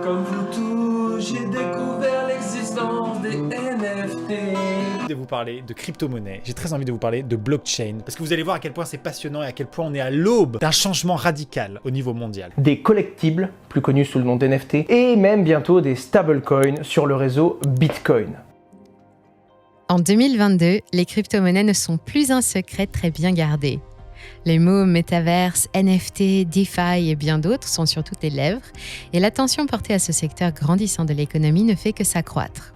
Comme vous tous, j'ai découvert l'existence des NFT. De vous parler de crypto-monnaie, j'ai très envie de vous parler de blockchain, parce que vous allez voir à quel point c'est passionnant et à quel point on est à l'aube d'un changement radical au niveau mondial. Des collectibles, plus connus sous le nom d'NFT, et même bientôt des stablecoins sur le réseau Bitcoin. En 2022, les crypto-monnaies ne sont plus un secret très bien gardé. Les mots métaverse, NFT, DeFi et bien d'autres sont sur toutes les lèvres, et l'attention portée à ce secteur grandissant de l'économie ne fait que s'accroître.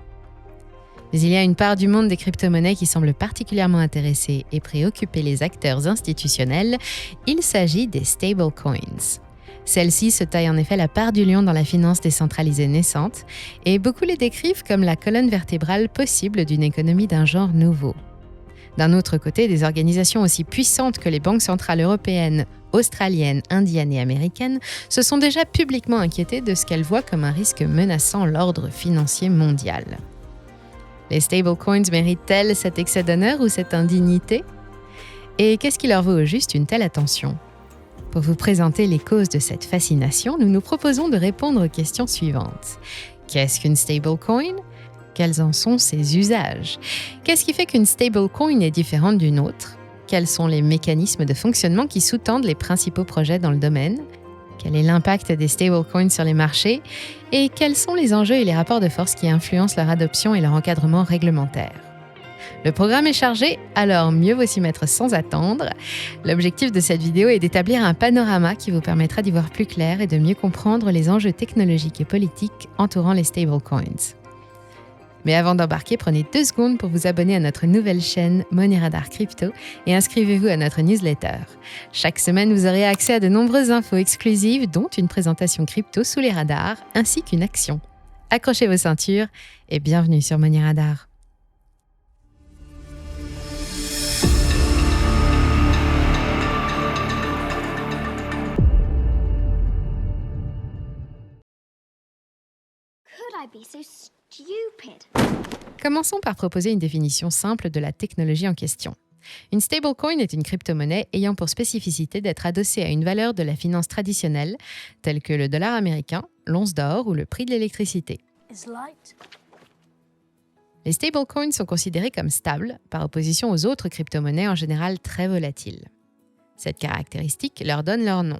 Mais il y a une part du monde des crypto-monnaies qui semble particulièrement intéresser et préoccuper les acteurs institutionnels. Il s'agit des stablecoins. Celles-ci se taillent en effet la part du lion dans la finance décentralisée naissante, et beaucoup les décrivent comme la colonne vertébrale possible d'une économie d'un genre nouveau. D'un autre côté, des organisations aussi puissantes que les banques centrales européennes, australiennes, indiennes et américaines se sont déjà publiquement inquiétées de ce qu'elles voient comme un risque menaçant l'ordre financier mondial. Les stablecoins méritent-elles cet excès d'honneur ou cette indignité ? Et qu'est-ce qui leur vaut au juste une telle attention ? Pour vous présenter les causes de cette fascination, nous nous proposons de répondre aux questions suivantes. Qu'est-ce qu'une stablecoin ? Quels en sont ses usages ? Qu'est-ce qui fait qu'une stablecoin est différente d'une autre ? Quels sont les mécanismes de fonctionnement qui sous-tendent les principaux projets dans le domaine ? Quel est l'impact des stablecoins sur les marchés ? Et quels sont les enjeux et les rapports de force qui influencent leur adoption et leur encadrement réglementaire ? Le programme est chargé, alors mieux vaut s'y mettre sans attendre. L'objectif de cette vidéo est d'établir un panorama qui vous permettra d'y voir plus clair et de mieux comprendre les enjeux technologiques et politiques entourant les stablecoins. Mais avant d'embarquer, prenez 2 secondes pour vous abonner à notre nouvelle chaîne Money Radar Crypto et inscrivez-vous à notre newsletter. Chaque semaine, vous aurez accès à de nombreuses infos exclusives, dont une présentation crypto sous les radars, ainsi qu'une action. Accrochez vos ceintures et bienvenue sur Money Radar. Could I be so stupid? Commençons par proposer une définition simple de la technologie en question. Une stablecoin est une crypto-monnaie ayant pour spécificité d'être adossée à une valeur de la finance traditionnelle, telle que le dollar américain, l'once d'or ou le prix de l'électricité. Les stablecoins sont considérés comme stables, par opposition aux autres crypto-monnaies en général très volatiles. Cette caractéristique leur donne leur nom.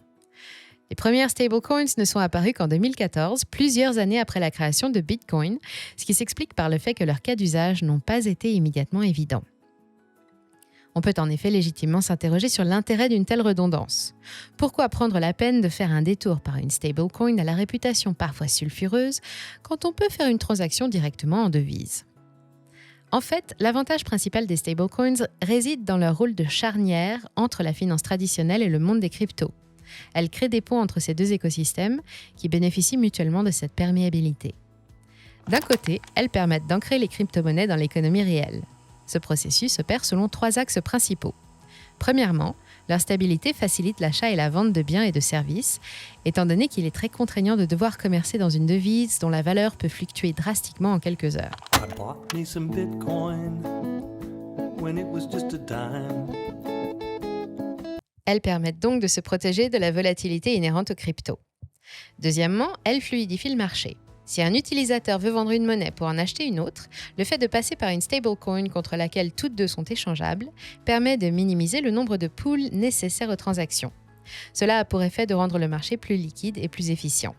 Les premières stablecoins ne sont apparues qu'en 2014, plusieurs années après la création de Bitcoin, ce qui s'explique par le fait que leurs cas d'usage n'ont pas été immédiatement évidents. On peut en effet légitimement s'interroger sur l'intérêt d'une telle redondance. Pourquoi prendre la peine de faire un détour par une stablecoin à la réputation parfois sulfureuse quand on peut faire une transaction directement en devise ? En fait, l'avantage principal des stablecoins réside dans leur rôle de charnière entre la finance traditionnelle et le monde des cryptos. Elles créent des ponts entre ces deux écosystèmes qui bénéficient mutuellement de cette perméabilité. D'un côté, elles permettent d'ancrer les crypto-monnaies dans l'économie réelle. Ce processus opère selon 3 axes principaux. Premièrement, leur stabilité facilite l'achat et la vente de biens et de services, étant donné qu'il est très contraignant de devoir commercer dans une devise dont la valeur peut fluctuer drastiquement en quelques heures. I bought me some Bitcoin when it was just a dime. Elles permettent donc de se protéger de la volatilité inhérente aux cryptos. Deuxièmement, elles fluidifient le marché. Si un utilisateur veut vendre une monnaie pour en acheter une autre, le fait de passer par une stablecoin contre laquelle toutes deux sont échangeables permet de minimiser le nombre de pools nécessaires aux transactions. Cela a pour effet de rendre le marché plus liquide et plus efficient.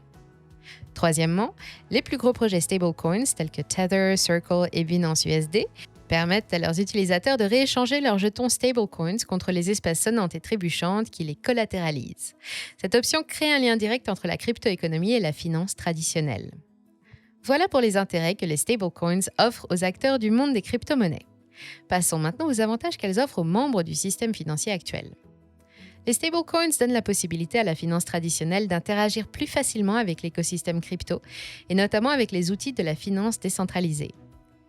Troisièmement, les plus gros projets stablecoins tels que Tether, Circle et Binance USD permettent à leurs utilisateurs de rééchanger leurs jetons stablecoins contre les espèces sonnantes et trébuchantes qui les collatéralisent. Cette option crée un lien direct entre la crypto-économie et la finance traditionnelle. Voilà pour les intérêts que les stablecoins offrent aux acteurs du monde des crypto-monnaies. Passons maintenant aux avantages qu'elles offrent aux membres du système financier actuel. Les stablecoins donnent la possibilité à la finance traditionnelle d'interagir plus facilement avec l'écosystème crypto et notamment avec les outils de la finance décentralisée.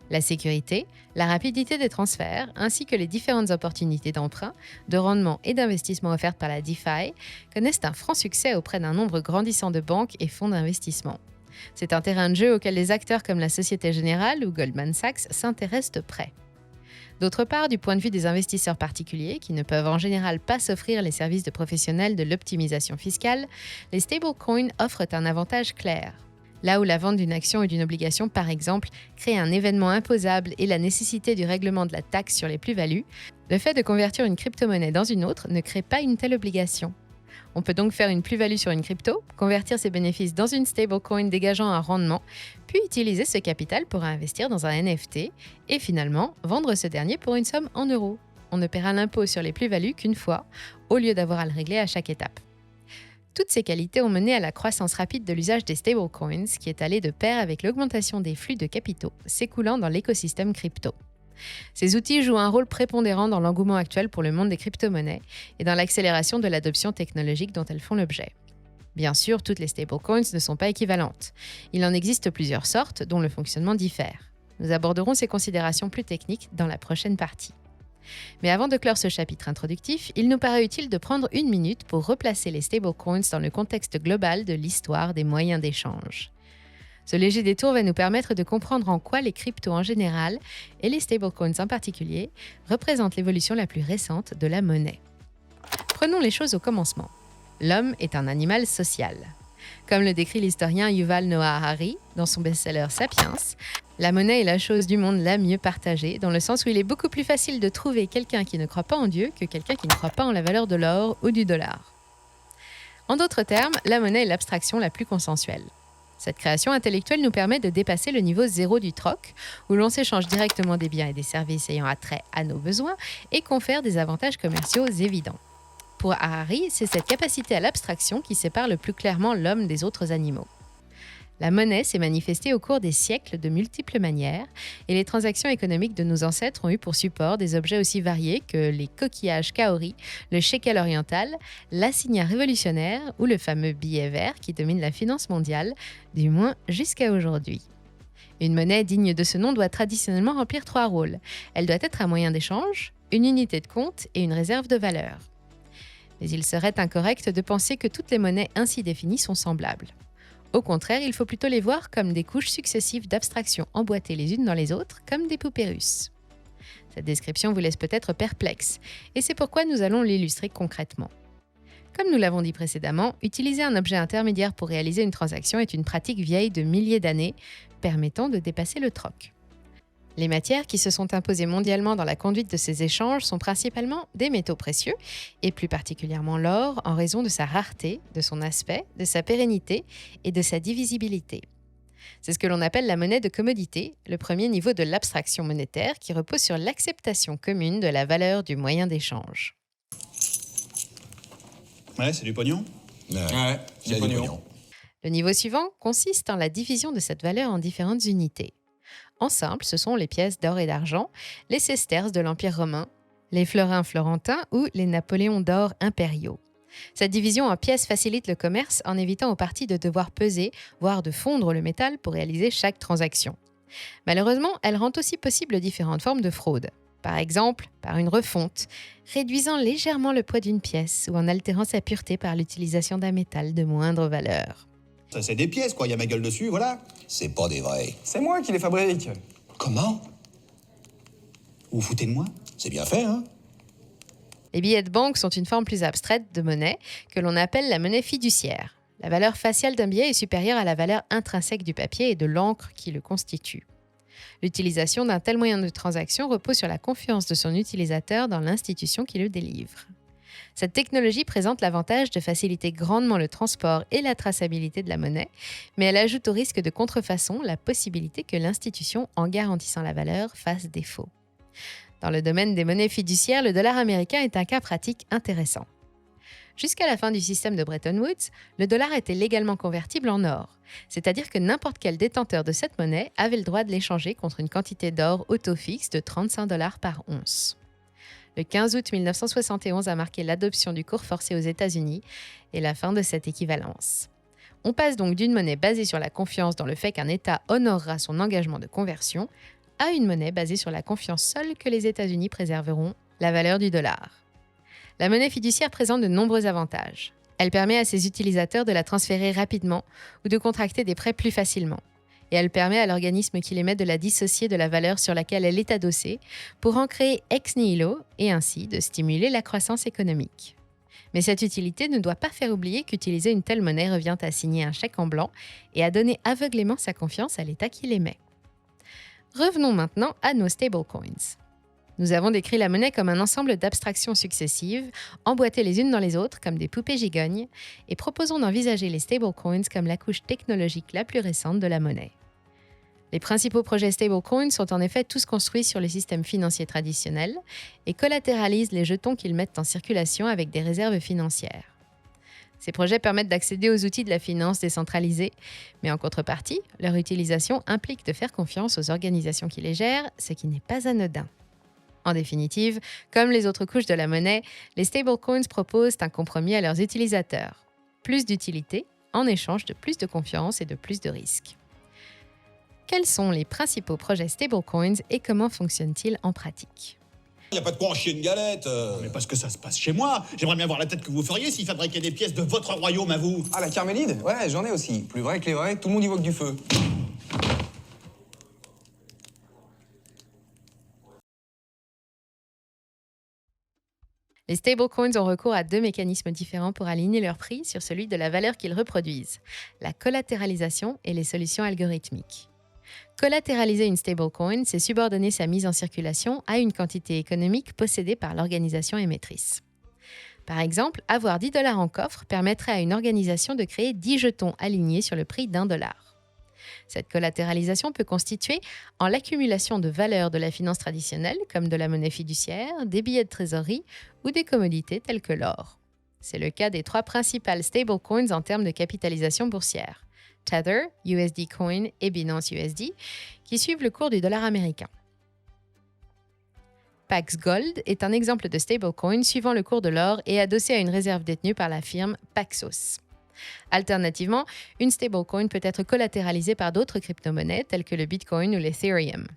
La sécurité, la rapidité des transferts, ainsi que les différentes opportunités d'emprunt, de rendement et d'investissement offertes par la DeFi connaissent un franc succès auprès d'un nombre grandissant de banques et fonds d'investissement. C'est un terrain de jeu auquel les acteurs comme la Société Générale ou Goldman Sachs s'intéressent de près. D'autre part, du point de vue des investisseurs particuliers, qui ne peuvent en général pas s'offrir les services de professionnels de l'optimisation fiscale, les stablecoins offrent un avantage clair. Là où la vente d'une action ou d'une obligation, par exemple, crée un événement imposable et la nécessité du règlement de la taxe sur les plus-values, le fait de convertir une crypto-monnaie dans une autre ne crée pas une telle obligation. On peut donc faire une plus-value sur une crypto, convertir ses bénéfices dans une stablecoin dégageant un rendement, puis utiliser ce capital pour investir dans un NFT et finalement vendre ce dernier pour une somme en euros. On ne paiera l'impôt sur les plus-values qu'une fois, au lieu d'avoir à le régler à chaque étape. Toutes ces qualités ont mené à la croissance rapide de l'usage des stablecoins, qui est allée de pair avec l'augmentation des flux de capitaux s'écoulant dans l'écosystème crypto. Ces outils jouent un rôle prépondérant dans l'engouement actuel pour le monde des crypto-monnaies et dans l'accélération de l'adoption technologique dont elles font l'objet. Bien sûr, toutes les stablecoins ne sont pas équivalentes. Il en existe plusieurs sortes dont le fonctionnement diffère. Nous aborderons ces considérations plus techniques dans la prochaine partie. Mais avant de clore ce chapitre introductif, il nous paraît utile de prendre une minute pour replacer les stablecoins dans le contexte global de l'histoire des moyens d'échange. Ce léger détour va nous permettre de comprendre en quoi les cryptos en général, et les stablecoins en particulier, représentent l'évolution la plus récente de la monnaie. Prenons les choses au commencement. L'homme est un animal social. Comme le décrit l'historien Yuval Noah Harari dans son best-seller Sapiens, la monnaie est la chose du monde la mieux partagée, dans le sens où il est beaucoup plus facile de trouver quelqu'un qui ne croit pas en Dieu que quelqu'un qui ne croit pas en la valeur de l'or ou du dollar. En d'autres termes, la monnaie est l'abstraction la plus consensuelle. Cette création intellectuelle nous permet de dépasser le niveau zéro du troc, où l'on s'échange directement des biens et des services ayant attrait à nos besoins et confère des avantages commerciaux évidents. Pour Harari, c'est cette capacité à l'abstraction qui sépare le plus clairement l'homme des autres animaux. La monnaie s'est manifestée au cours des siècles de multiples manières, et les transactions économiques de nos ancêtres ont eu pour support des objets aussi variés que les coquillages kaori, le shekel oriental, l'assignat révolutionnaire ou le fameux billet vert qui domine la finance mondiale, du moins jusqu'à aujourd'hui. Une monnaie digne de ce nom doit traditionnellement remplir 3 rôles. Elle doit être un moyen d'échange, une unité de compte et une réserve de valeur. Mais il serait incorrect de penser que toutes les monnaies ainsi définies sont semblables. Au contraire, il faut plutôt les voir comme des couches successives d'abstractions emboîtées les unes dans les autres, comme des poupées russes. Cette description vous laisse peut-être perplexe, et c'est pourquoi nous allons l'illustrer concrètement. Comme nous l'avons dit précédemment, utiliser un objet intermédiaire pour réaliser une transaction est une pratique vieille de milliers d'années, permettant de dépasser le troc. Les matières qui se sont imposées mondialement dans la conduite de ces échanges sont principalement des métaux précieux, et plus particulièrement l'or, en raison de sa rareté, de son aspect, de sa pérennité et de sa divisibilité. C'est ce que l'on appelle la monnaie de commodité, le premier niveau de l'abstraction monétaire qui repose sur l'acceptation commune de la valeur du moyen d'échange. Ouais, c'est du pognon. Ouais, c'est du pognon. Le niveau suivant consiste en la division de cette valeur en différentes unités. En simple, ce sont les pièces d'or et d'argent, les sesterces de l'Empire romain, les florins florentins ou les napoléons d'or impériaux. Cette division en pièces facilite le commerce en évitant aux parties de devoir peser, voire de fondre le métal pour réaliser chaque transaction. Malheureusement, elle rend aussi possible différentes formes de fraude. Par exemple, par une refonte, réduisant légèrement le poids d'une pièce ou en altérant sa pureté par l'utilisation d'un métal de moindre valeur. Ça, c'est des pièces, quoi. Il y a ma gueule dessus, voilà. C'est pas des vrais. C'est moi qui les fabrique. Comment? Vous vous foutez de moi? C'est bien fait, hein? Les billets de banque sont une forme plus abstraite de monnaie que l'on appelle la monnaie fiduciaire. La valeur faciale d'un billet est supérieure à la valeur intrinsèque du papier et de l'encre qui le constitue. L'utilisation d'un tel moyen de transaction repose sur la confiance de son utilisateur dans l'institution qui le délivre. Cette technologie présente l'avantage de faciliter grandement le transport et la traçabilité de la monnaie, mais elle ajoute au risque de contrefaçon la possibilité que l'institution, en garantissant la valeur, fasse défaut. Dans le domaine des monnaies fiduciaires, le dollar américain est un cas pratique intéressant. Jusqu'à la fin du système de Bretton Woods, le dollar était légalement convertible en or, c'est-à-dire que n'importe quel détenteur de cette monnaie avait le droit de l'échanger contre une quantité d'or auto-fixe de 35 $ par once. Le 15 août 1971 a marqué l'adoption du cours forcé aux États-Unis et la fin de cette équivalence. On passe donc d'une monnaie basée sur la confiance dans le fait qu'un État honorera son engagement de conversion à une monnaie basée sur la confiance seule que les États-Unis préserveront la valeur du dollar. La monnaie fiduciaire présente de nombreux avantages. Elle permet à ses utilisateurs de la transférer rapidement ou de contracter des prêts plus facilement. Et elle permet à l'organisme qui l'émet de la dissocier de la valeur sur laquelle elle est adossée pour en créer ex nihilo et ainsi de stimuler la croissance économique. Mais cette utilité ne doit pas faire oublier qu'utiliser une telle monnaie revient à signer un chèque en blanc et à donner aveuglément sa confiance à l'État qui l'émet. Revenons maintenant à nos stablecoins. Nous avons décrit la monnaie comme un ensemble d'abstractions successives, emboîtées les unes dans les autres comme des poupées gigognes, et proposons d'envisager les stablecoins comme la couche technologique la plus récente de la monnaie. Les principaux projets stablecoins sont en effet tous construits sur le système financier traditionnel et collatéralisent les jetons qu'ils mettent en circulation avec des réserves financières. Ces projets permettent d'accéder aux outils de la finance décentralisée, mais en contrepartie, leur utilisation implique de faire confiance aux organisations qui les gèrent, ce qui n'est pas anodin. En définitive, comme les autres couches de la monnaie, les stablecoins proposent un compromis à leurs utilisateurs. Plus d'utilité en échange de plus de confiance et de plus de risques. Quels sont les principaux projets stablecoins et comment fonctionnent-ils en pratique ? Y a pas de quoi en chier une galette. Mais parce que ça se passe chez moi. J'aimerais bien voir la tête que vous feriez s'il fabriquait des pièces de votre royaume à vous. Ah, la carmélide? Ouais, j'en ai aussi. Plus vrai que les vrais, tout le monde y voit que du feu. Les stablecoins ont recours à deux mécanismes différents pour aligner leur prix sur celui de la valeur qu'ils reproduisent, la collatéralisation et les solutions algorithmiques. Collatéraliser une stablecoin, c'est subordonner sa mise en circulation à une quantité économique possédée par l'organisation émettrice. Par exemple, avoir 10 $ en coffre permettrait à une organisation de créer 10 jetons alignés sur le prix d'$1. Cette collatéralisation peut constituer en l'accumulation de valeurs de la finance traditionnelle, comme de la monnaie fiduciaire, des billets de trésorerie ou des commodités telles que l'or. C'est le cas des trois principales stablecoins en termes de capitalisation boursière, Tether, USD Coin et Binance USD, qui suivent le cours du dollar américain. Pax Gold est un exemple de stablecoin suivant le cours de l'or et adossé à une réserve détenue par la firme Paxos. Alternativement, une stablecoin peut être collatéralisée par d'autres crypto-monnaies telles que le Bitcoin ou l'Ethereum.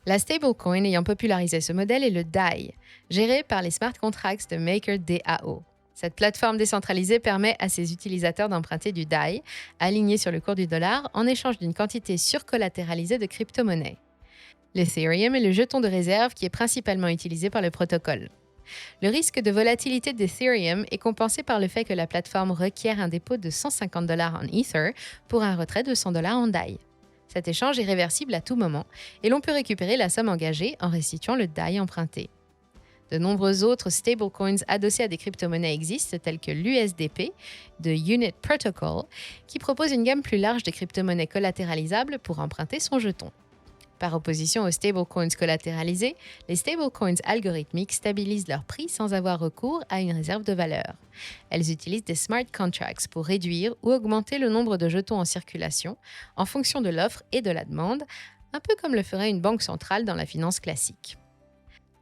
La stablecoin ayant popularisé ce modèle est le DAI, géré par les smart contracts de MakerDAO. Cette plateforme décentralisée permet à ses utilisateurs d'emprunter du DAI, aligné sur le cours du dollar, en échange d'une quantité surcollatéralisée de crypto-monnaies. L'Ethereum est le jeton de réserve qui est principalement utilisé par le protocole. Le risque de volatilité d'Ethereum est compensé par le fait que la plateforme requiert un dépôt de $150 en Ether pour un retrait de $100 en DAI. Cet échange est réversible à tout moment et l'on peut récupérer la somme engagée en restituant le DAI emprunté. De nombreux autres stablecoins adossés à des crypto-monnaies existent, tels que l'USDP de Unit Protocol, qui propose une gamme plus large de crypto-monnaies collatéralisables pour emprunter son jeton. Par opposition aux stablecoins collatéralisés, les stablecoins algorithmiques stabilisent leur prix sans avoir recours à une réserve de valeur. Elles utilisent des smart contracts pour réduire ou augmenter le nombre de jetons en circulation en fonction de l'offre et de la demande, un peu comme le ferait une banque centrale dans la finance classique.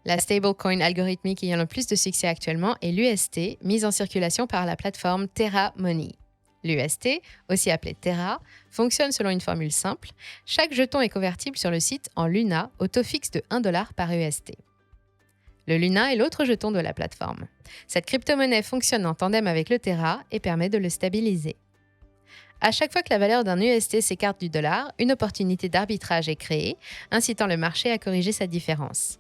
La stablecoin algorithmique ayant le plus de succès actuellement est l'UST, mise en circulation par la plateforme Terra Money. L'UST, aussi appelé Terra, fonctionne selon une formule simple. Chaque jeton est convertible sur le site en Luna au taux fixe de $1 par UST. Le Luna est l'autre jeton de la plateforme. Cette crypto-monnaie fonctionne en tandem avec le Terra et permet de le stabiliser. À chaque fois que la valeur d'un UST s'écarte du dollar, une opportunité d'arbitrage est créée, incitant le marché à corriger sa différence.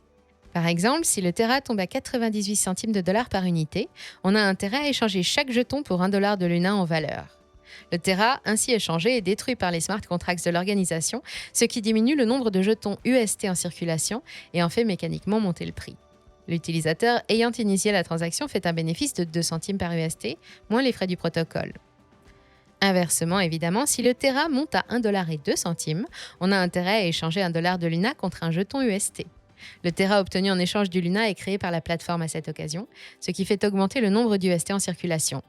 Par exemple, si le Terra tombe à 98 centimes de dollars par unité, on a intérêt à échanger chaque jeton pour $1 de Luna en valeur. Le Terra, ainsi échangé, est détruit par les smart contracts de l'organisation, ce qui diminue le nombre de jetons UST en circulation et en fait mécaniquement monter le prix. L'utilisateur ayant initié la transaction fait un bénéfice de 2 centimes par UST, moins les frais du protocole. Inversement, évidemment, si le Terra monte à $1,02, on a intérêt à échanger $1 de Luna contre un jeton UST. Le Terra obtenu en échange du Luna est créé par la plateforme à cette occasion, ce qui fait augmenter le nombre d'UST en circulation.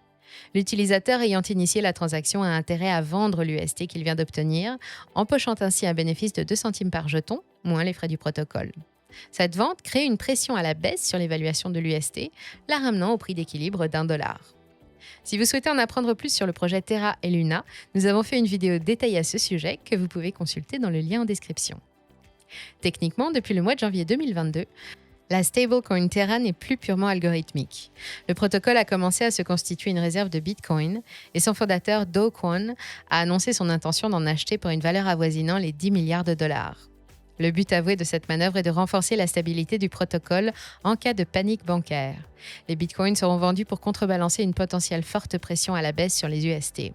L'utilisateur ayant initié la transaction a intérêt à vendre l'UST qu'il vient d'obtenir, empochant ainsi un bénéfice de 2 centimes par jeton, moins les frais du protocole. Cette vente crée une pression à la baisse sur l'évaluation de l'UST, la ramenant au prix d'équilibre $1. Si vous souhaitez en apprendre plus sur le projet Terra et Luna, nous avons fait une vidéo détaillée à ce sujet que vous pouvez consulter dans le lien en description. Techniquement, depuis le mois de janvier 2022, la stablecoin Terra n'est plus purement algorithmique. Le protocole a commencé à se constituer une réserve de Bitcoin et son fondateur Do Kwon a annoncé son intention d'en acheter pour une valeur avoisinant les $10 milliards. Le but avoué de cette manœuvre est de renforcer la stabilité du protocole en cas de panique bancaire. Les bitcoins seront vendus pour contrebalancer une potentielle forte pression à la baisse sur les UST.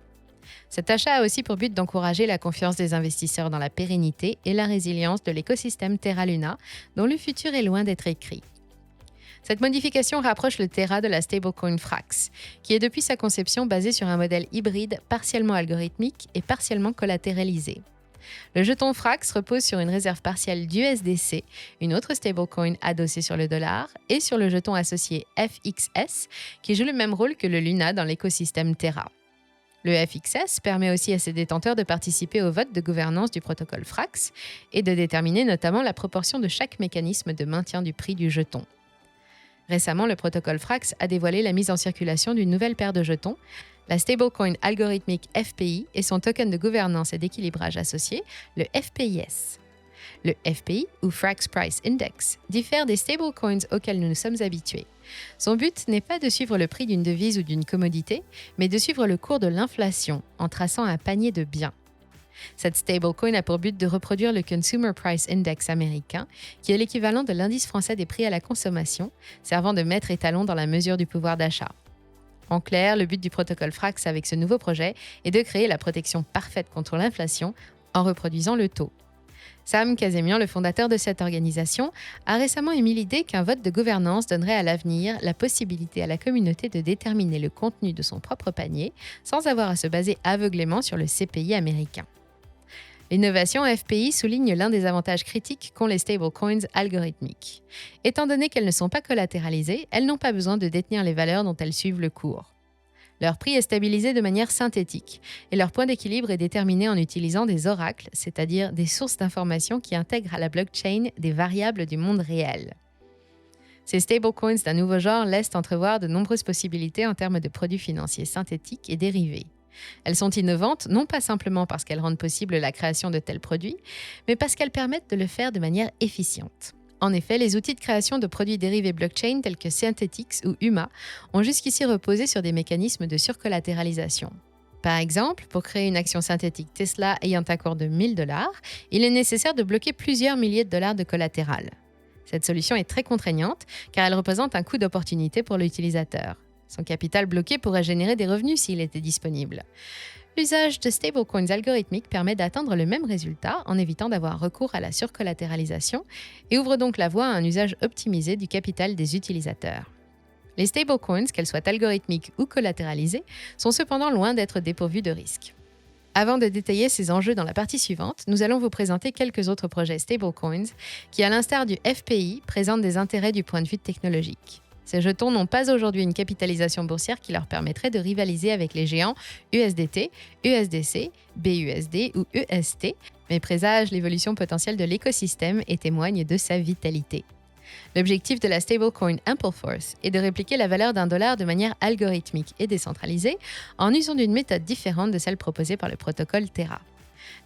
Cet achat a aussi pour but d'encourager la confiance des investisseurs dans la pérennité et la résilience de l'écosystème Terra Luna, dont le futur est loin d'être écrit. Cette modification rapproche le Terra de la stablecoin Frax, qui est depuis sa conception basée sur un modèle hybride partiellement algorithmique et partiellement collatéralisé. Le jeton Frax repose sur une réserve partielle d'USDC, une autre stablecoin adossée sur le dollar, et sur le jeton associé FXS, qui joue le même rôle que le Luna dans l'écosystème Terra. Le FXS permet aussi à ses détenteurs de participer au vote de gouvernance du protocole Frax et de déterminer notamment la proportion de chaque mécanisme de maintien du prix du jeton. Récemment, le protocole Frax a dévoilé la mise en circulation d'une nouvelle paire de jetons, la stablecoin algorithmique FPI et son token de gouvernance et d'équilibrage associé, le FPIS. Le FPI, ou Frax Price Index, diffère des stablecoins auxquels nous nous sommes habitués. Son but n'est pas de suivre le prix d'une devise ou d'une commodité, mais de suivre le cours de l'inflation en traçant un panier de biens. Cette stablecoin a pour but de reproduire le Consumer Price Index américain, qui est l'équivalent de l'indice français des prix à la consommation, servant de maître étalon dans la mesure du pouvoir d'achat. En clair, le but du protocole Frax avec ce nouveau projet est de créer la protection parfaite contre l'inflation en reproduisant le taux. Sam Kazemian, le fondateur de cette organisation, a récemment émis l'idée qu'un vote de gouvernance donnerait à l'avenir la possibilité à la communauté de déterminer le contenu de son propre panier sans avoir à se baser aveuglément sur le CPI américain. L'innovation FPI souligne l'un des avantages critiques qu'ont les stablecoins algorithmiques. Étant donné qu'elles ne sont pas collatéralisées, elles n'ont pas besoin de détenir les valeurs dont elles suivent le cours. Leur prix est stabilisé de manière synthétique et leur point d'équilibre est déterminé en utilisant des oracles, c'est-à-dire des sources d'informations qui intègrent à la blockchain des variables du monde réel. Ces stablecoins d'un nouveau genre laissent entrevoir de nombreuses possibilités en termes de produits financiers synthétiques et dérivés. Elles sont innovantes non pas simplement parce qu'elles rendent possible la création de tels produits, mais parce qu'elles permettent de le faire de manière efficiente. En effet, les outils de création de produits dérivés blockchain tels que Synthetix ou UMA ont jusqu'ici reposé sur des mécanismes de surcollatéralisation. Par exemple, pour créer une action synthétique Tesla ayant un cours de 1 000 $, il est nécessaire de bloquer plusieurs milliers de dollars de collatéral. Cette solution est très contraignante car elle représente un coût d'opportunité pour l'utilisateur. Son capital bloqué pourrait générer des revenus s'il était disponible. L'usage de stablecoins algorithmiques permet d'atteindre le même résultat en évitant d'avoir recours à la surcollatéralisation et ouvre donc la voie à un usage optimisé du capital des utilisateurs. Les stablecoins, qu'elles soient algorithmiques ou collatéralisées, sont cependant loin d'être dépourvues de risques. Avant de détailler ces enjeux dans la partie suivante, nous allons vous présenter quelques autres projets stablecoins qui, à l'instar du FPI, présentent des intérêts du point de vue technologique. Ces jetons n'ont pas aujourd'hui une capitalisation boursière qui leur permettrait de rivaliser avec les géants USDT, USDC, BUSD ou EST, mais présagent l'évolution potentielle de l'écosystème et témoignent de sa vitalité. L'objectif de la stablecoin Ampleforth est de répliquer la valeur d'un dollar de manière algorithmique et décentralisée en usant d'une méthode différente de celle proposée par le protocole Terra.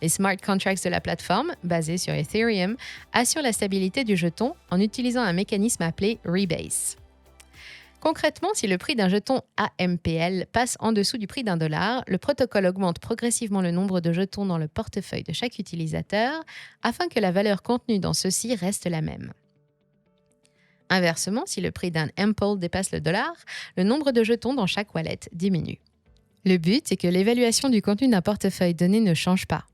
Les smart contracts de la plateforme, basés sur Ethereum, assurent la stabilité du jeton en utilisant un mécanisme appelé Rebase. Concrètement, si le prix d'un jeton AMPL passe en dessous du prix d'un dollar, le protocole augmente progressivement le nombre de jetons dans le portefeuille de chaque utilisateur afin que la valeur contenue dans ceux-ci reste la même. Inversement, si le prix d'un Ample dépasse le dollar, le nombre de jetons dans chaque wallet diminue. Le but est que l'évaluation du contenu d'un portefeuille donné ne change pas.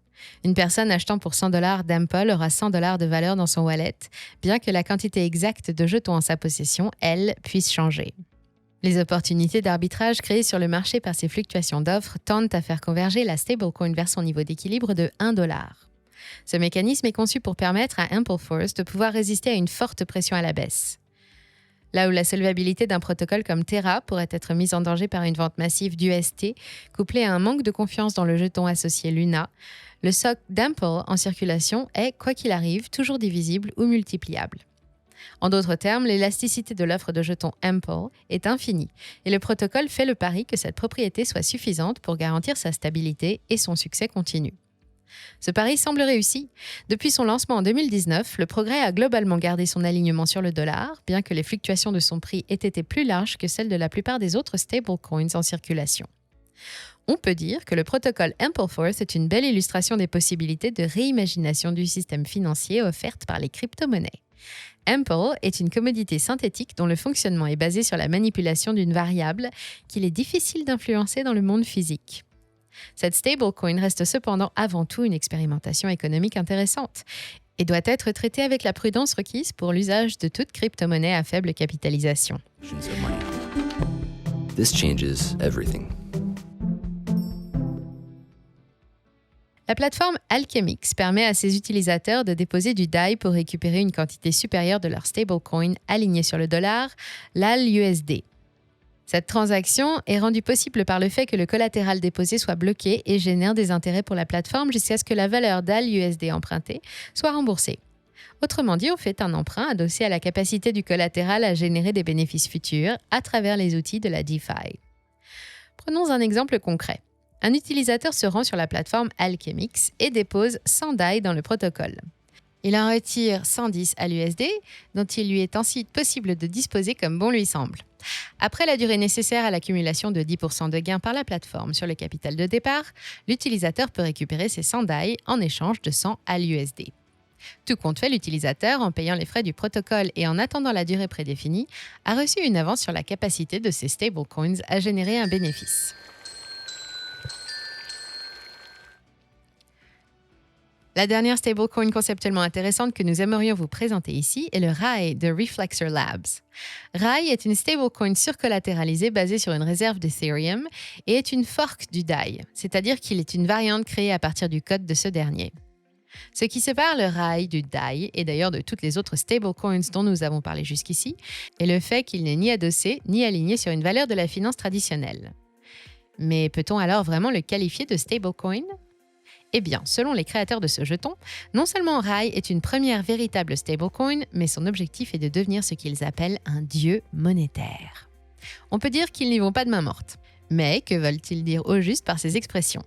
Une personne achetant pour 100 $ d'Ample aura 100 $ de valeur dans son wallet, bien que la quantité exacte de jetons en sa possession, elle, puisse changer. Les opportunités d'arbitrage créées sur le marché par ces fluctuations d'offres tendent à faire converger la stablecoin vers son niveau d'équilibre de 1 $. Ce mécanisme est conçu pour permettre à Ampleforth de pouvoir résister à une forte pression à la baisse. Là où la solvabilité d'un protocole comme Terra pourrait être mise en danger par une vente massive d'UST, couplée à un manque de confiance dans le jeton associé Luna, le soc d'Ample en circulation est, quoi qu'il arrive, toujours divisible ou multipliable. En d'autres termes, l'élasticité de l'offre de jetons Ample est infinie et le protocole fait le pari que cette propriété soit suffisante pour garantir sa stabilité et son succès continu. Ce pari semble réussi. Depuis son lancement en 2019, le Progrès a globalement gardé son alignement sur le dollar, bien que les fluctuations de son prix aient été plus larges que celles de la plupart des autres stablecoins en circulation. On peut dire que le protocole Ampleforth est une belle illustration des possibilités de réimagination du système financier offertes par les crypto-monnaies. Ample est une commodité synthétique dont le fonctionnement est basé sur la manipulation d'une variable qu'il est difficile d'influencer dans le monde physique. Cette stablecoin reste cependant avant tout une expérimentation économique intéressante et doit être traitée avec la prudence requise pour l'usage de toute crypto-monnaie à faible capitalisation. Of money. This changes everything. La plateforme Alchemix permet à ses utilisateurs de déposer du DAI pour récupérer une quantité supérieure de leur stablecoin alignée sur le dollar, l'ALUSD. Cette transaction est rendue possible par le fait que le collatéral déposé soit bloqué et génère des intérêts pour la plateforme jusqu'à ce que la valeur d'ALUSD empruntée soit remboursée. Autrement dit, on fait un emprunt adossé à la capacité du collatéral à générer des bénéfices futurs à travers les outils de la DeFi. Prenons un exemple concret. Un utilisateur se rend sur la plateforme Alchemix et dépose 100 DAI dans le protocole. Il en retire 110 à l'USD, dont il lui est ensuite possible de disposer comme bon lui semble. Après la durée nécessaire à l'accumulation de 10% de gains par la plateforme sur le capital de départ, l'utilisateur peut récupérer ses 100 DAI en échange de 100 à l'USD. Tout compte fait, l'utilisateur, en payant les frais du protocole et en attendant la durée prédéfinie, a reçu une avance sur la capacité de ses stablecoins à générer un bénéfice. La dernière stablecoin conceptuellement intéressante que nous aimerions vous présenter ici est le RAI de Reflexer Labs. RAI est une stablecoin surcollatéralisée basée sur une réserve d'Ethereum et est une fork du DAI, c'est-à-dire qu'il est une variante créée à partir du code de ce dernier. Ce qui sépare le RAI du DAI, et d'ailleurs de toutes les autres stablecoins dont nous avons parlé jusqu'ici, est le fait qu'il n'est ni adossé ni aligné sur une valeur de la finance traditionnelle. Mais peut-on alors vraiment le qualifier de stablecoin ? Eh bien, selon les créateurs de ce jeton, non seulement RAI est une première véritable stablecoin, mais son objectif est de devenir ce qu'ils appellent un dieu monétaire. On peut dire qu'ils n'y vont pas de main morte. Mais que veulent-ils dire au juste par ces expressions ?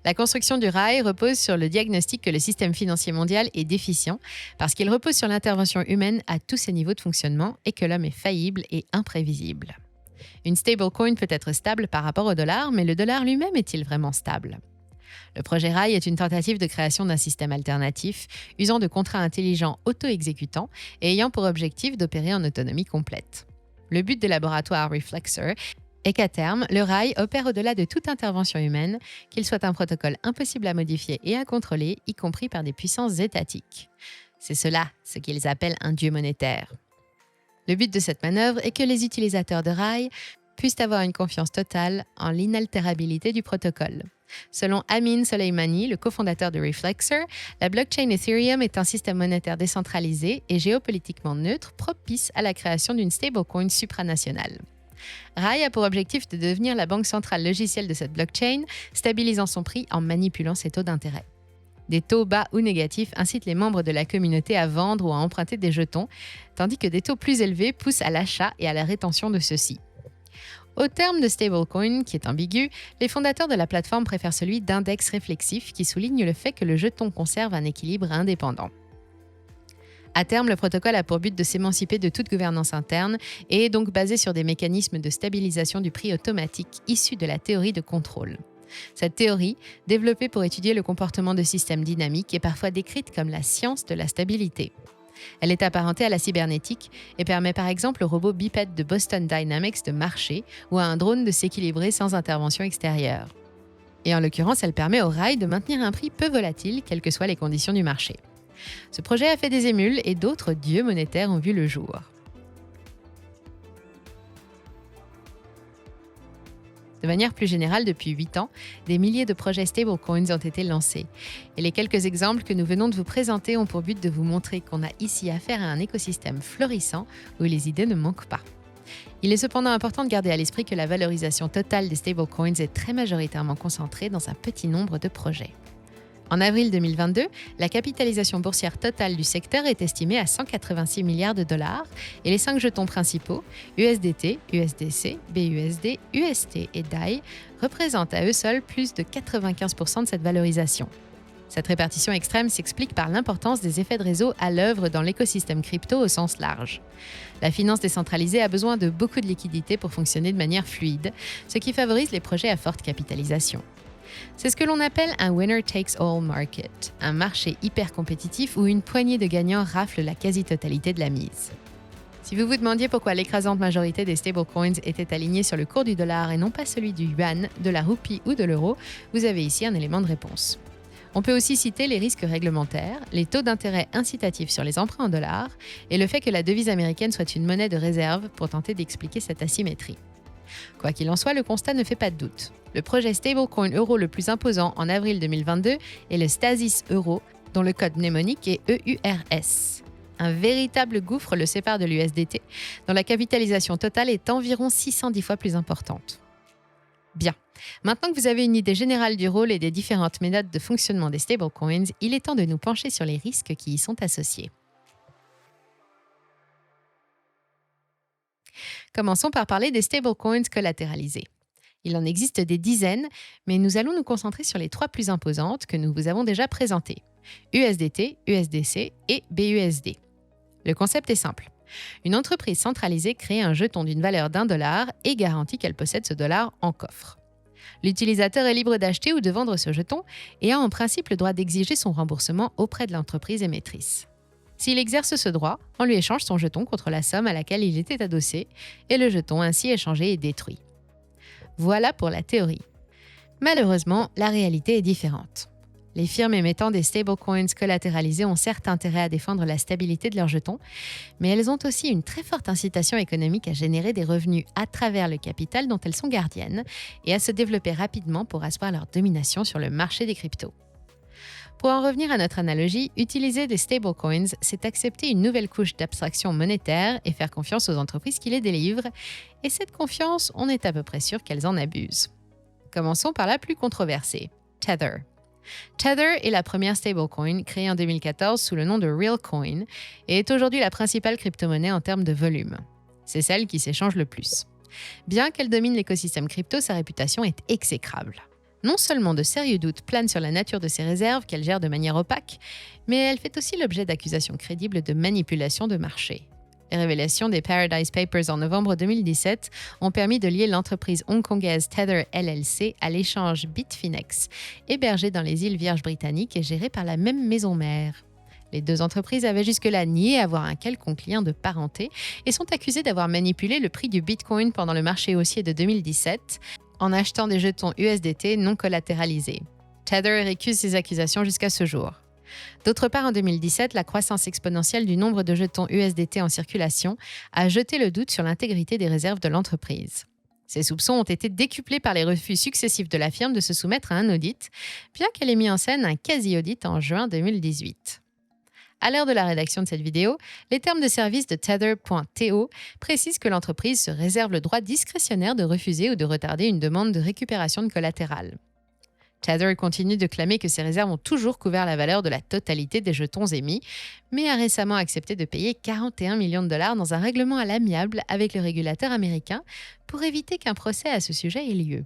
La construction du RAI repose sur le diagnostic que le système financier mondial est déficient parce qu'il repose sur l'intervention humaine à tous ses niveaux de fonctionnement et que l'homme est faillible et imprévisible. Une stablecoin peut être stable par rapport au dollar, mais le dollar lui-même est-il vraiment stable ? Le projet RAI est une tentative de création d'un système alternatif, usant de contrats intelligents auto-exécutants et ayant pour objectif d'opérer en autonomie complète. Le but des laboratoires Reflexer est qu'à terme, le RAI opère au-delà de toute intervention humaine, qu'il soit un protocole impossible à modifier et à contrôler, y compris par des puissances étatiques. C'est cela, ce qu'ils appellent un dieu monétaire. Le but de cette manœuvre est que les utilisateurs de RAI puissent avoir une confiance totale en l'inaltérabilité du protocole. Selon Amin Soleimani, le cofondateur de Reflexer, la blockchain Ethereum est un système monétaire décentralisé et géopolitiquement neutre propice à la création d'une stablecoin supranationale. RAI a pour objectif de devenir la banque centrale logicielle de cette blockchain, stabilisant son prix en manipulant ses taux d'intérêt. Des taux bas ou négatifs incitent les membres de la communauté à vendre ou à emprunter des jetons, tandis que des taux plus élevés poussent à l'achat et à la rétention de ceux-ci. Au terme de stablecoin, qui est ambigu, les fondateurs de la plateforme préfèrent celui d'index réflexif qui souligne le fait que le jeton conserve un équilibre indépendant. À terme, le protocole a pour but de s'émanciper de toute gouvernance interne et est donc basé sur des mécanismes de stabilisation du prix automatique issus de la théorie de contrôle. Cette théorie, développée pour étudier le comportement de systèmes dynamiques, est parfois décrite comme la science de la stabilité. Elle est apparentée à la cybernétique et permet par exemple au robot bipède de Boston Dynamics de marcher ou à un drone de s'équilibrer sans intervention extérieure. Et en l'occurrence, elle permet au RAI de maintenir un prix peu volatile, quelles que soient les conditions du marché. Ce projet a fait des émules et d'autres dieux monétaires ont vu le jour. De manière plus générale, depuis 8 ans, des milliers de projets stablecoins ont été lancés. Et les quelques exemples que nous venons de vous présenter ont pour but de vous montrer qu'on a ici affaire à un écosystème florissant où les idées ne manquent pas. Il est cependant important de garder à l'esprit que la valorisation totale des stablecoins est très majoritairement concentrée dans un petit nombre de projets. En avril 2022, la capitalisation boursière totale du secteur est estimée à 186 milliards de dollars et les 5 jetons principaux, USDT, USDC, BUSD, UST et DAI, représentent à eux seuls plus de 95% de cette valorisation. Cette répartition extrême s'explique par l'importance des effets de réseau à l'œuvre dans l'écosystème crypto au sens large. La finance décentralisée a besoin de beaucoup de liquidités pour fonctionner de manière fluide, ce qui favorise les projets à forte capitalisation. C'est ce que l'on appelle un winner takes all market, un marché hyper compétitif où une poignée de gagnants rafle la quasi-totalité de la mise. Si vous vous demandiez pourquoi l'écrasante majorité des stablecoins étaient alignés sur le cours du dollar et non pas celui du yuan, de la roupie ou de l'euro, vous avez ici un élément de réponse. On peut aussi citer les risques réglementaires, les taux d'intérêt incitatifs sur les emprunts en dollars et le fait que la devise américaine soit une monnaie de réserve pour tenter d'expliquer cette asymétrie. Quoi qu'il en soit, le constat ne fait pas de doute. Le projet stablecoin euro le plus imposant en avril 2022 est le Stasis Euro, dont le code mnémonique est EURS. Un véritable gouffre le sépare de l'USDT, dont la capitalisation totale est environ 610 fois plus importante. Bien. Maintenant que vous avez une idée générale du rôle et des différentes méthodes de fonctionnement des stablecoins, il est temps de nous pencher sur les risques qui y sont associés. Commençons par parler des stablecoins collatéralisés. Il en existe des dizaines, mais nous allons nous concentrer sur les 3 plus imposantes que nous vous avons déjà présentées: USDT, USDC et BUSD. Le concept est simple. Une entreprise centralisée crée un jeton d'une valeur d'$1 et garantit qu'elle possède ce dollar en coffre. L'utilisateur est libre d'acheter ou de vendre ce jeton et a en principe le droit d'exiger son remboursement auprès de l'entreprise émettrice. S'il exerce ce droit, on lui échange son jeton contre la somme à laquelle il était adossé et le jeton ainsi échangé est détruit. Voilà pour la théorie. Malheureusement, la réalité est différente. Les firmes émettant des stablecoins collatéralisés ont certes intérêt à défendre la stabilité de leurs jetons, mais elles ont aussi une très forte incitation économique à générer des revenus à travers le capital dont elles sont gardiennes et à se développer rapidement pour asseoir leur domination sur le marché des cryptos. Pour en revenir à notre analogie, utiliser des stablecoins, c'est accepter une nouvelle couche d'abstraction monétaire et faire confiance aux entreprises qui les délivrent, et cette confiance, on est à peu près sûr qu'elles en abusent. Commençons par la plus controversée, Tether. Tether est la première stablecoin créée en 2014 sous le nom de Realcoin et est aujourd'hui la principale crypto-monnaie en termes de volume. C'est celle qui s'échange le plus. Bien qu'elle domine l'écosystème crypto, sa réputation est exécrable. Non seulement de sérieux doutes planent sur la nature de ses réserves qu'elle gère de manière opaque, mais elle fait aussi l'objet d'accusations crédibles de manipulation de marché. Les révélations des Paradise Papers en novembre 2017 ont permis de lier l'entreprise hongkongaise Tether LLC à l'échange Bitfinex, hébergé dans les îles Vierges britanniques et géré par la même maison mère. Les 2 entreprises avaient jusque-là nié avoir un quelconque lien de parenté et sont accusées d'avoir manipulé le prix du Bitcoin pendant le marché haussier de 2017 en achetant des jetons USDT non collatéralisés. Tether récuse ces accusations jusqu'à ce jour. D'autre part, en 2017, la croissance exponentielle du nombre de jetons USDT en circulation a jeté le doute sur l'intégrité des réserves de l'entreprise. Ces soupçons ont été décuplés par les refus successifs de la firme de se soumettre à un audit, bien qu'elle ait mis en scène un quasi-audit en juin 2018. À l'heure de la rédaction de cette vidéo, les termes de service de Tether.to précisent que l'entreprise se réserve le droit discrétionnaire de refuser ou de retarder une demande de récupération de collatéral. Tether continue de clamer que ses réserves ont toujours couvert la valeur de la totalité des jetons émis, mais a récemment accepté de payer 41 millions de dollars dans un règlement à l'amiable avec le régulateur américain pour éviter qu'un procès à ce sujet ait lieu.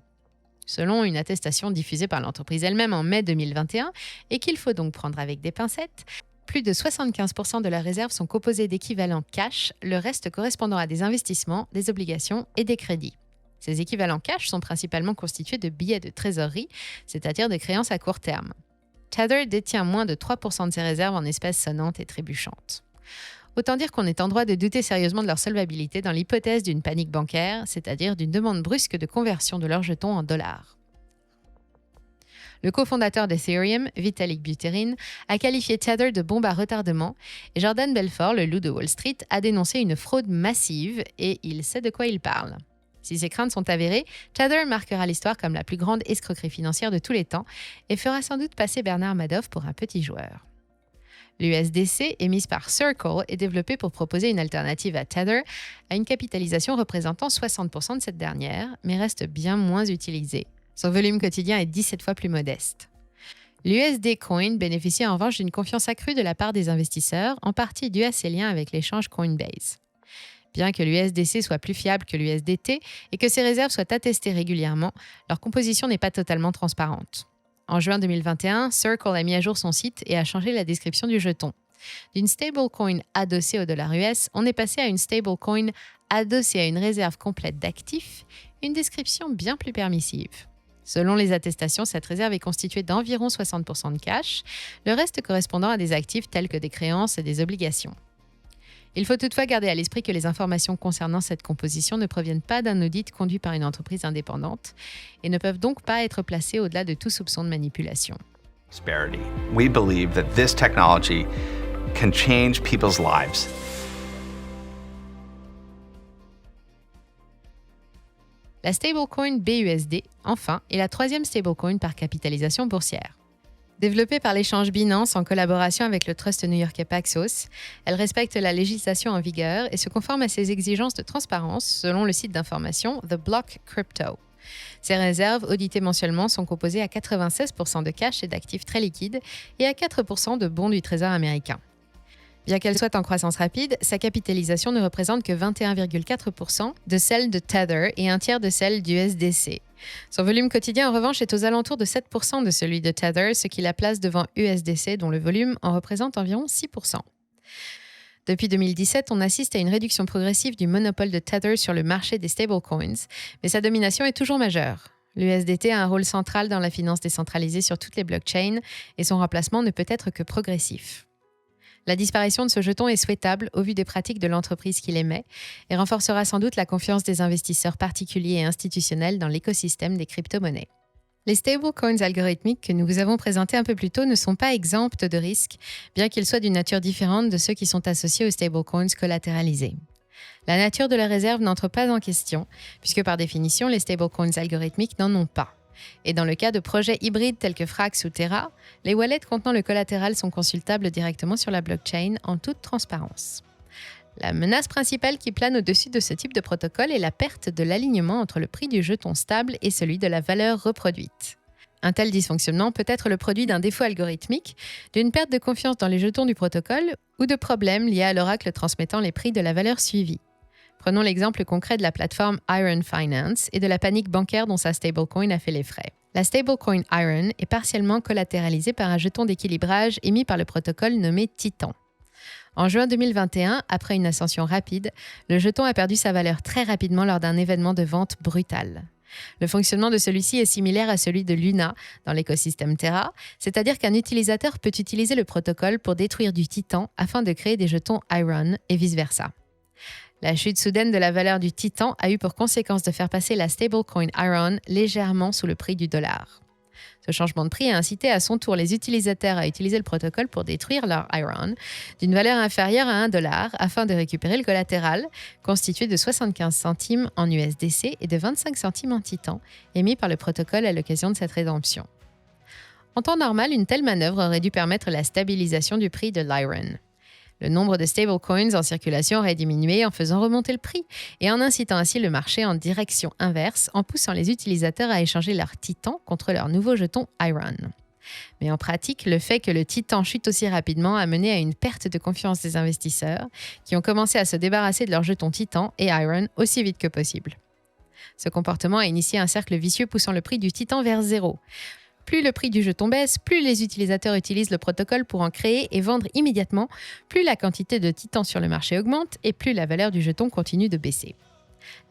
Selon une attestation diffusée par l'entreprise elle-même en mai 2021, et qu'il faut donc prendre avec des pincettes, plus de 75% de leurs réserves sont composées d'équivalents cash, le reste correspondant à des investissements, des obligations et des crédits. Ces équivalents cash sont principalement constitués de billets de trésorerie, c'est-à-dire de créances à court terme. Tether détient moins de 3% de ses réserves en espèces sonnantes et trébuchantes. Autant dire qu'on est en droit de douter sérieusement de leur solvabilité dans l'hypothèse d'une panique bancaire, c'est-à-dire d'une demande brusque de conversion de leurs jetons en dollars. Le cofondateur d'Ethereum, Vitalik Buterin, a qualifié Tether de bombe à retardement et Jordan Belfort, le loup de Wall Street, a dénoncé une fraude massive et il sait de quoi il parle. Si ces craintes sont avérées, Tether marquera l'histoire comme la plus grande escroquerie financière de tous les temps et fera sans doute passer Bernard Madoff pour un petit joueur. L'USDC, émise par Circle, est développée pour proposer une alternative à Tether, à une capitalisation représentant 60% de cette dernière, mais reste bien moins utilisée. Son volume quotidien est 17 fois plus modeste. L'USD Coin bénéficie en revanche d'une confiance accrue de la part des investisseurs, en partie due à ses liens avec l'échange Coinbase. Bien que l'USDC soit plus fiable que l'USDT et que ses réserves soient attestées régulièrement, leur composition n'est pas totalement transparente. En juin 2021, Circle a mis à jour son site et a changé la description du jeton. D'une stablecoin adossée au dollar US, on est passé à une stablecoin adossée à une réserve complète d'actifs, une description bien plus permissive. Selon les attestations, cette réserve est constituée d'environ 60% de cash, le reste correspondant à des actifs tels que des créances et des obligations. Il faut toutefois garder à l'esprit que les informations concernant cette composition ne proviennent pas d'un audit conduit par une entreprise indépendante et ne peuvent donc pas être placées au-delà de tout soupçon de manipulation. Prosperity. We believe that this technology can change people's lives. La stablecoin BUSD, enfin, est la troisième stablecoin par capitalisation boursière. Développée par l'échange Binance en collaboration avec le trust new-yorkais Paxos, elle respecte la législation en vigueur et se conforme à ses exigences de transparence selon le site d'information The Block Crypto. Ces réserves, auditées mensuellement, sont composées à 96% de cash et d'actifs très liquides et à 4% de bons du Trésor américain. Bien qu'elle soit en croissance rapide, sa capitalisation ne représente que 21,4% de celle de Tether et un tiers de celle du USDC. Son volume quotidien, en revanche, est aux alentours de 7% de celui de Tether, ce qui la place devant USDC, dont le volume en représente environ 6%. Depuis 2017, on assiste à une réduction progressive du monopole de Tether sur le marché des stablecoins, mais sa domination est toujours majeure. L'USDT a un rôle central dans la finance décentralisée sur toutes les blockchains et son remplacement ne peut être que progressif. La disparition de ce jeton est souhaitable au vu des pratiques de l'entreprise qui l'émet et renforcera sans doute la confiance des investisseurs particuliers et institutionnels dans l'écosystème des crypto-monnaies. Les stablecoins algorithmiques que nous vous avons présentés un peu plus tôt ne sont pas exemptes de risques, bien qu'ils soient d'une nature différente de ceux qui sont associés aux stablecoins collatéralisés. La nature de la réserve n'entre pas en question, puisque par définition, les stablecoins algorithmiques n'en ont pas. Et dans le cas de projets hybrides tels que Frax ou Terra, les wallets contenant le collatéral sont consultables directement sur la blockchain en toute transparence. La menace principale qui plane au-dessus de ce type de protocole est la perte de l'alignement entre le prix du jeton stable et celui de la valeur reproduite. Un tel dysfonctionnement peut être le produit d'un défaut algorithmique, d'une perte de confiance dans les jetons du protocole ou de problèmes liés à l'oracle transmettant les prix de la valeur suivie. Prenons l'exemple concret de la plateforme Iron Finance et de la panique bancaire dont sa stablecoin a fait les frais. La stablecoin Iron est partiellement collatéralisée par un jeton d'équilibrage émis par le protocole nommé Titan. En juin 2021, après une ascension rapide, le jeton a perdu sa valeur très rapidement lors d'un événement de vente brutal. Le fonctionnement de celui-ci est similaire à celui de Luna dans l'écosystème Terra, c'est-à-dire qu'un utilisateur peut utiliser le protocole pour détruire du Titan afin de créer des jetons Iron et vice-versa. La chute soudaine de la valeur du Titan a eu pour conséquence de faire passer la stablecoin Iron légèrement sous le prix du dollar. Ce changement de prix a incité à son tour les utilisateurs à utiliser le protocole pour détruire leur Iron d'une valeur inférieure à $1 afin de récupérer le collatéral, constitué de 75 centimes en USDC et de 25 centimes en Titan, émis par le protocole à l'occasion de cette rédemption. En temps normal, une telle manœuvre aurait dû permettre la stabilisation du prix de l'Iron. Le nombre de stablecoins en circulation aurait diminué en faisant remonter le prix et en incitant ainsi le marché en direction inverse en poussant les utilisateurs à échanger leur Titan contre leur nouveau jeton Iron. Mais en pratique, le fait que le Titan chute aussi rapidement a mené à une perte de confiance des investisseurs qui ont commencé à se débarrasser de leurs jetons Titan et Iron aussi vite que possible. Ce comportement a initié un cercle vicieux poussant le prix du Titan vers zéro. Plus le prix du jeton baisse, plus les utilisateurs utilisent le protocole pour en créer et vendre immédiatement, plus la quantité de Titan sur le marché augmente et plus la valeur du jeton continue de baisser.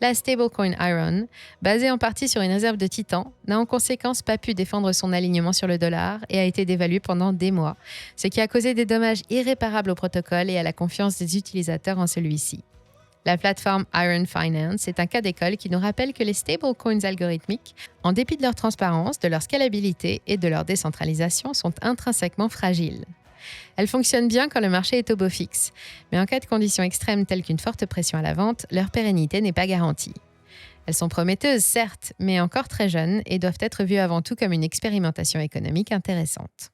La stablecoin Iron, basée en partie sur une réserve de Titan, n'a en conséquence pas pu défendre son alignement sur le dollar et a été dévaluée pendant des mois, ce qui a causé des dommages irréparables au protocole et à la confiance des utilisateurs en celui-ci. La plateforme Iron Finance est un cas d'école qui nous rappelle que les stablecoins algorithmiques, en dépit de leur transparence, de leur scalabilité et de leur décentralisation, sont intrinsèquement fragiles. Elles fonctionnent bien quand le marché est au beau fixe, mais en cas de conditions extrêmes telles qu'une forte pression à la vente, leur pérennité n'est pas garantie. Elles sont prometteuses, certes, mais encore très jeunes et doivent être vues avant tout comme une expérimentation économique intéressante.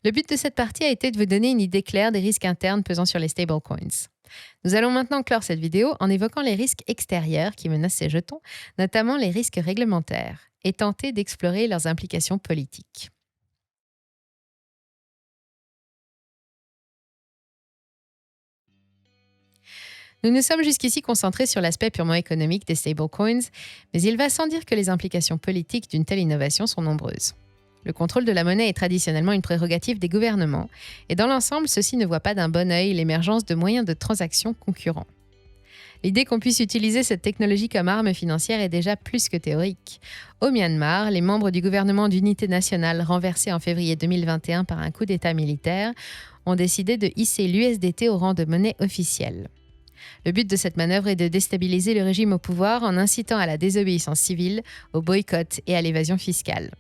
Le but de cette partie a été de vous donner une idée claire des risques internes pesant sur les stablecoins. Nous allons maintenant clore cette vidéo en évoquant les risques extérieurs qui menacent ces jetons, notamment les risques réglementaires, et tenter d'explorer leurs implications politiques. Nous nous sommes jusqu'ici concentrés sur l'aspect purement économique des stablecoins, mais il va sans dire que les implications politiques d'une telle innovation sont nombreuses. Le contrôle de la monnaie est traditionnellement une prérogative des gouvernements, et dans l'ensemble, ceux-ci ne voient pas d'un bon œil l'émergence de moyens de transaction concurrents. L'idée qu'on puisse utiliser cette technologie comme arme financière est déjà plus que théorique. Au Myanmar, les membres du gouvernement d'unité nationale renversé en février 2021 par un coup d'État militaire ont décidé de hisser l'USDT au rang de monnaie officielle. Le but de cette manœuvre est de déstabiliser le régime au pouvoir en incitant à la désobéissance civile, au boycott et à l'évasion fiscale.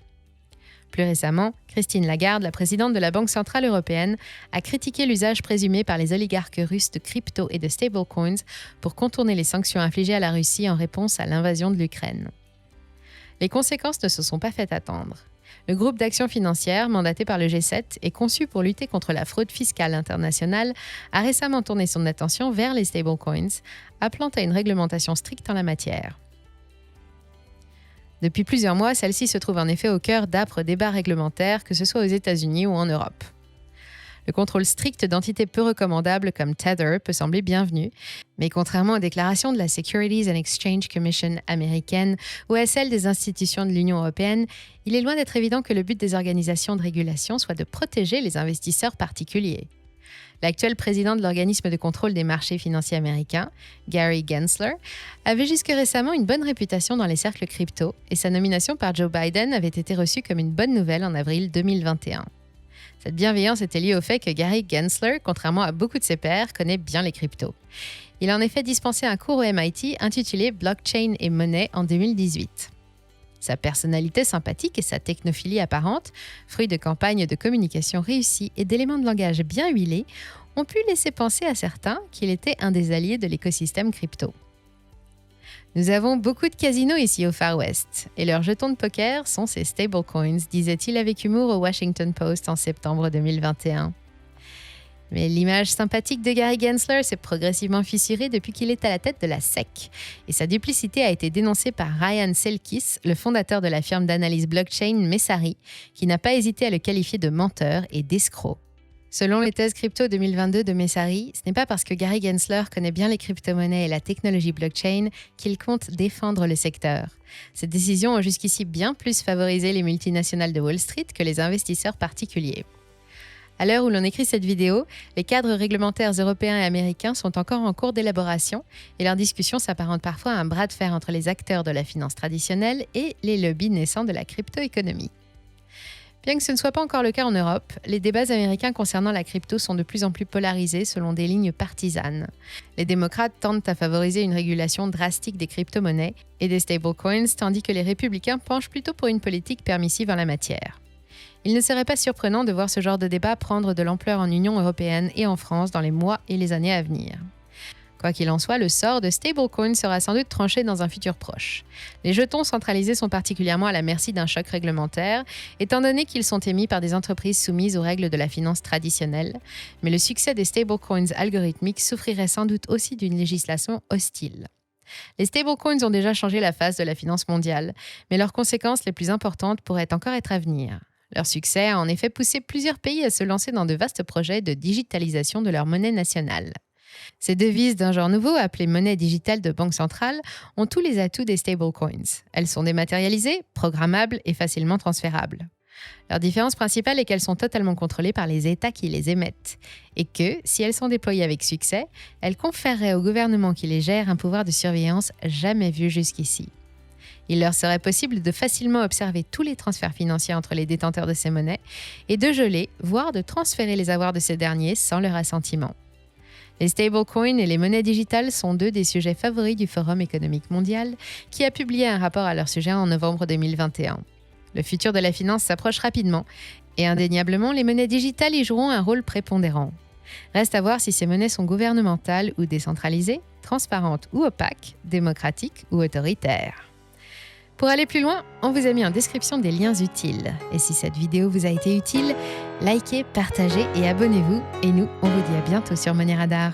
Plus récemment, Christine Lagarde, la présidente de la Banque centrale européenne, a critiqué l'usage présumé par les oligarques russes de crypto et de stablecoins pour contourner les sanctions infligées à la Russie en réponse à l'invasion de l'Ukraine. Les conséquences ne se sont pas fait attendre. Le groupe d'action financière, mandaté par le G7 et conçu pour lutter contre la fraude fiscale internationale, a récemment tourné son attention vers les stablecoins, appelant à une réglementation stricte en la matière. Depuis plusieurs mois, celle-ci se trouve en effet au cœur d'âpres débats réglementaires, que ce soit aux États-Unis ou en Europe. Le contrôle strict d'entités peu recommandables comme Tether peut sembler bienvenu, mais contrairement aux déclarations de la Securities and Exchange Commission américaine ou à celles des institutions de l'Union européenne, il est loin d'être évident que le but des organisations de régulation soit de protéger les investisseurs particuliers. L'actuel président de l'organisme de contrôle des marchés financiers américains, Gary Gensler, avait jusque récemment une bonne réputation dans les cercles crypto et sa nomination par Joe Biden avait été reçue comme une bonne nouvelle en avril 2021. Cette bienveillance était liée au fait que Gary Gensler, contrairement à beaucoup de ses pairs, connaît bien les cryptos. Il a en effet dispensé un cours au MIT intitulé Blockchain et monnaie en 2018. Sa personnalité sympathique et sa technophilie apparente, fruit de campagnes de communication réussies et d'éléments de langage bien huilés, ont pu laisser penser à certains qu'il était un des alliés de l'écosystème crypto. Nous avons beaucoup de casinos ici au Far West, et leurs jetons de poker sont ces stablecoins, disait-il avec humour au Washington Post en septembre 2021. Mais l'image sympathique de Gary Gensler s'est progressivement fissurée depuis qu'il est à la tête de la SEC, et sa duplicité a été dénoncée par Ryan Selkis, le fondateur de la firme d'analyse blockchain Messari, qui n'a pas hésité à le qualifier de menteur et d'escroc. Selon les thèses crypto 2022 de Messari, ce n'est pas parce que Gary Gensler connaît bien les crypto-monnaies et la technologie blockchain qu'il compte défendre le secteur. Ces décisions ont jusqu'ici bien plus favorisé les multinationales de Wall Street que les investisseurs particuliers. À l'heure où l'on écrit cette vidéo, les cadres réglementaires européens et américains sont encore en cours d'élaboration et leurs discussions s'apparentent parfois à un bras de fer entre les acteurs de la finance traditionnelle et les lobbies naissants de la crypto-économie. Bien que ce ne soit pas encore le cas en Europe, les débats américains concernant la crypto sont de plus en plus polarisés selon des lignes partisanes. Les démocrates tentent à favoriser une régulation drastique des crypto-monnaies et des stablecoins, tandis que les républicains penchent plutôt pour une politique permissive en la matière. Il ne serait pas surprenant de voir ce genre de débat prendre de l'ampleur en Union européenne et en France dans les mois et les années à venir. Quoi qu'il en soit, le sort de stablecoin sera sans doute tranché dans un futur proche. Les jetons centralisés sont particulièrement à la merci d'un choc réglementaire, étant donné qu'ils sont émis par des entreprises soumises aux règles de la finance traditionnelle, mais le succès des stablecoins algorithmiques souffrirait sans doute aussi d'une législation hostile. Les stablecoins ont déjà changé la face de la finance mondiale, mais leurs conséquences les plus importantes pourraient encore être à venir. Leur succès a en effet poussé plusieurs pays à se lancer dans de vastes projets de digitalisation de leur monnaie nationale. Ces devises d'un genre nouveau, appelées monnaie digitale de banque centrale, ont tous les atouts des stablecoins. Elles sont dématérialisées, programmables et facilement transférables. Leur différence principale est qu'elles sont totalement contrôlées par les États qui les émettent, et que, si elles sont déployées avec succès, elles conféreraient au gouvernement qui les gère un pouvoir de surveillance jamais vu jusqu'ici. Il leur serait possible de facilement observer tous les transferts financiers entre les détenteurs de ces monnaies et de geler, voire de transférer les avoirs de ces derniers sans leur assentiment. Les stablecoins et les monnaies digitales sont deux des sujets favoris du Forum économique mondial, qui a publié un rapport à leur sujet en novembre 2021. Le futur de la finance s'approche rapidement, et indéniablement, les monnaies digitales y joueront un rôle prépondérant. Reste à voir si ces monnaies sont gouvernementales ou décentralisées, transparentes ou opaques, démocratiques ou autoritaires. Pour aller plus loin, on vous a mis en description des liens utiles. Et si cette vidéo vous a été utile, likez, partagez et abonnez-vous. Et nous, on vous dit à bientôt sur Money Radar.